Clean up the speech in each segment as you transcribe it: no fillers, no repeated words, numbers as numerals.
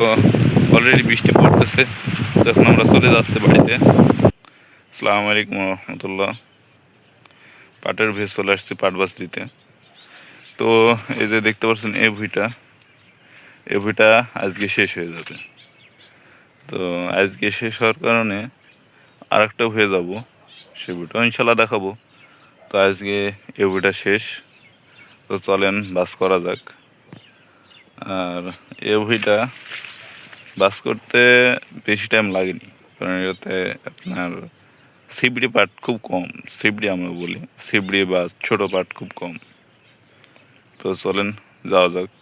তো অলরেডি বৃষ্টি পড়তেছে, তো এখন আমরা চলে যাচ্ছি বাড়িতে। আসসালামু আলাইকুম রহমতুল্লাহ। পাটের ভেজ চলে আসছি পাট বাস দিতে। তো এই যে দেখতে পাচ্ছেন এই ভুঁইটা আজকে শেষ হয়ে যাবে। তো আজকে শেষ হওয়ার কারণে আর একটা হয়ে যাব, সে ভুঁইটাও ইনশাল্লাহ দেখাবো। তো আজকে এই ভুঁইটা শেষ, তো চলেন বাস করা যাক। আর এই ভুঁইটা বাস করতে বেশি টাইম লাগেনি, কারণ এটাতে আপনার সিবড়ি পাট খুব কম, সিবড়ি আমরা বলি, সিবড়ি বা ছোট পাট খুব কম। তো চলেন যাওয়া যাক,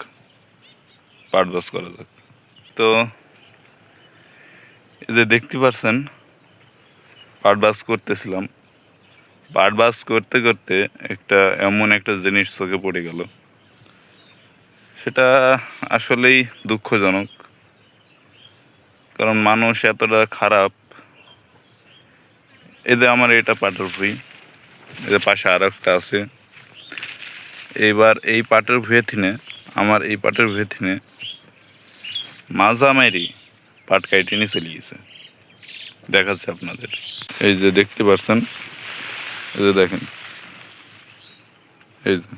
পাট বাস করা যাক। তো এই যে দেখতে পাচ্ছেন পাট বাস করতেছিলাম, পাট বাস করতে করতে এমন একটা জিনিস চোখে পড়ে গেল, সেটা আসলেই দুঃখজনক। কারণ মানুষ এতটা খারাপ। এই যে আমার এটা পাটের ভুঁই, এদের পাশে আর একটা আছে। এইবার এই পাটের ভুঁয়ে থিনে আমার এই পাটের ভুঁয়ে থিনে মাঝামারি পাট কাইটে নিয়ে চলে গেছে। দেখাচ্ছে আপনাদের, এই যে দেখতে পাচ্ছেন, এই যে দেখেন, এই যে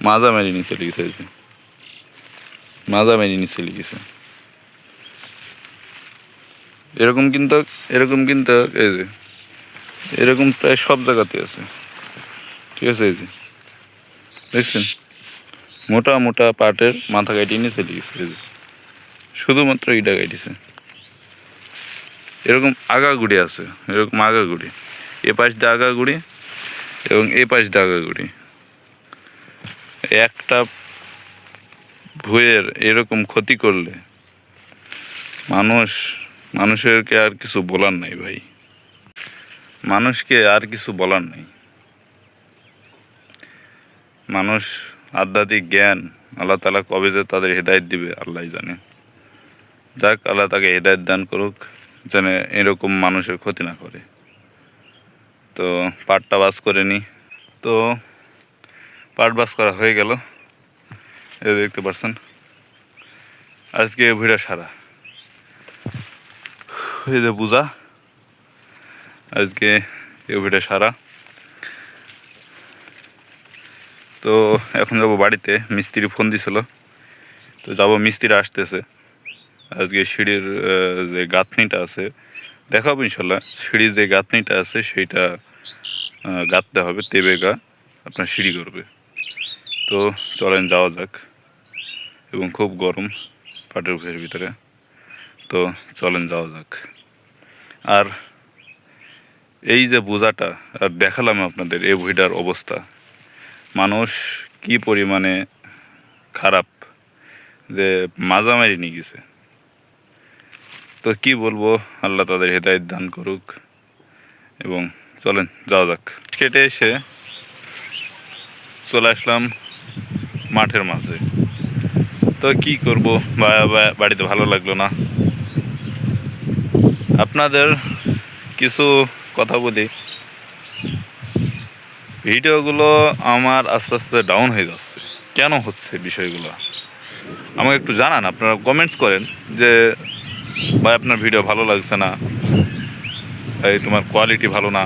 মাঝামারি নিয়ে চলে গেছে, এই যে মাঝামারি নিয়ে চলে গেছে। এরকম কিন্তু এই যে এরকম প্রায় সব জায়গাতে আছে, ঠিক আছে। এই যে দেখছেন, মোটা মোটা পাটের মাথা কাটিয়ে নিয়ে চলে গেছে, এই যে শুধুমাত্র এইটা কাটিছে। এরকম আগাগুড়ি আছে, এরকম আগাগুড়ি, এ পাশ দিয়ে আগাগুড়ি এবং এ পাশ দিয়ে আগাগুড়ি। একটা ভুঁইয়ের এরকম ক্ষতি করলে মানুষেরকে আর কিছু বলার নাই ভাই, মানুষকে আর কিছু বলার নেই। মানুষ আধ্যাত্মিক জ্ঞান আল্লাহ তাআলা কবে যে তাদের হেদায়েত দিবে আল্লাহ জানে। যাক, আল্লাহ তাকে হেদায়েত দান করুক, যেন এরকম মানুষের ক্ষতি না করে। তো পাটটা বাস করে নি, তো পাট বাস করা হয়ে গেল। এই দেখতে পাচ্ছেন আজকে ভিড়া সারা, এই যে বুঝা, আজকে এ ভিড়া সারা। তো এখন যাবো বাড়িতে, মিস্ত্রি ফোন দিছিল, তো যাবো, মিস্ত্রি আসতেছে। আজকে সিঁড়ির যে গাঁথনিটা আছে দেখাবো ইনশাল্লাহ, সিঁড়ির যে গাঁথনিটা আছে সেইটা গাঁথতে হবে, তেবে গা আপনার সিঁড়ি করবে। তো চলেন যাওয়া যাক, এবং খুব গরম পাটের ভুঁইয়ের ভিতরে, তো চলেন যাওয়া যাক। আর এই যে বোঝাটা আর দেখালাম আপনাদের, এই ভুঁইটার অবস্থা, মানুষ কি পরিমাণে খারাপ যে মাঝামারি নিয়ে গেছে। তো কি বলবো, আল্লাহ তাদের হেদায়েত দান করুক, এবং চলেন যাওয়া যাক। কেটে এসে চলে আসলাম মাঠের মাঝে। তো কি করব, বাড়িতে ভালো লাগলো না। আপনাদের কিছু কথা বলি, ভিডিওগুলো আমার আস্তে আস্তে ডাউন হয়ে যাচ্ছে। কেন হচ্ছে বিষয়গুলো আমাকে একটু জানান, আপনারা কমেন্টস করেন যে ভাই আপনার ভিডিও ভালো লাগছে না, এই তোমার কোয়ালিটি ভালো না।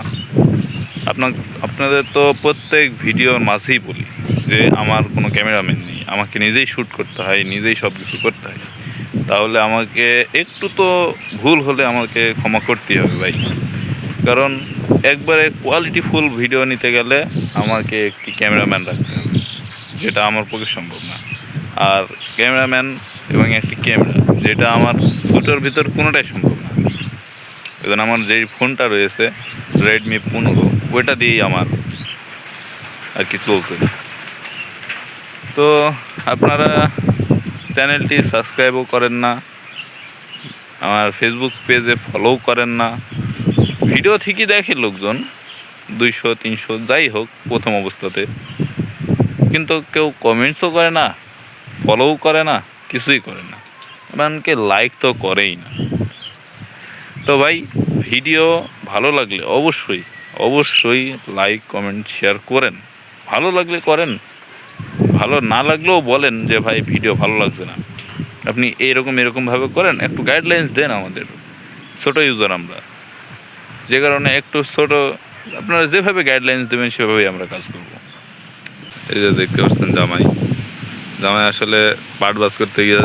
আপনাদের তো প্রত্যেক ভিডিওর মাঝেই বলি যে আমার কোনো ক্যামেরাম্যান নেই, আমাকে নিজেই শ্যুট করতে হয়, নিজেই সব কিছু করতে হয়। তাহলে আমাকে একটু তো ভুল হলে আমাকে ক্ষমা করতেই হবে ভাই, কারণ একবারে কোয়ালিটিফুল ভিডিও নিতে গেলে আমাকে একটি ক্যামেরাম্যান রাখতে হবে, যেটা আমার পক্ষে সম্ভব না। আর ক্যামেরাম্যান এবং একটি ক্যামেরা, যেটা আমার দুটোর ভিতর কোনোটাই সম্ভব না। এখন আমার যেই ফোনটা রয়েছে রেডমি 15, ওইটা দিয়েই আমার আর কি চলছে। তো আপনারা চ্যানেলটি সাবস্ক্রাইবও করেন না, আমার ফেসবুক পেজে ফলোও করেন না। ভিডিও ঠিকই দেখে লোকজন 200-300 যাই হোক প্রথম অবস্থাতে, কিন্তু কেউ কমেন্টসও করে না, ফলোও করে না, কিছুই করে না, এমনকি লাইক তো করেই না। তো ভাই, ভিডিও ভালো লাগলে অবশ্যই লাইক কমেন্ট শেয়ার করেন। ভালো লাগলে করেন, ভালো না লাগলেও বলেন যে ভাই ভিডিও ভালো লাগছে না। আপনি এরকমভাবে করেন, একটু গাইডলাইন্স দেন আমাদের। ছোটো ইউজার আমরা, যে কারণে একটু ছোটো আপনারা যেভাবে গাইডলাইন্স দেবেন সেভাবেই আমরা কাজ করব। এই যে দেখতে পাচ্ছেন জামাই আসলে পাট বাজ করতে গিয়ে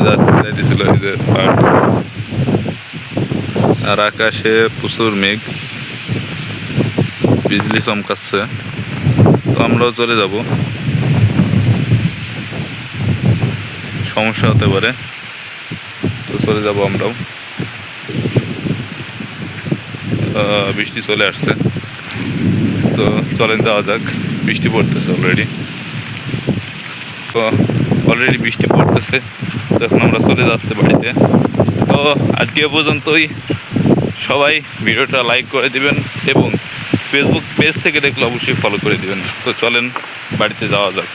যাইতেছিল, এই যে পাট। আর আকাশে প্রচুর মেঘ, বিজলি চমকাচ্ছে, তো আমরাও চলে যাব, সমস্যা হতে পারে, তো চলে যাব আমরাও। বৃষ্টি চলে আসছে, তো চলেন যাওয়া যাক। বৃষ্টি পড়তেছে অলরেডি, তো বৃষ্টি পড়তেছে, তো এখন আমরা চলে যাচ্ছি বাড়িতে। তো আজকে পর্যন্তই, সবাই ভিডিওটা লাইক করে দিবেন এবং ফেসবুক পেজ থেকে দেখলে অবশ্যই ফলো করে দিবেন। তো চলেন বাড়িতে যাওয়া যাক।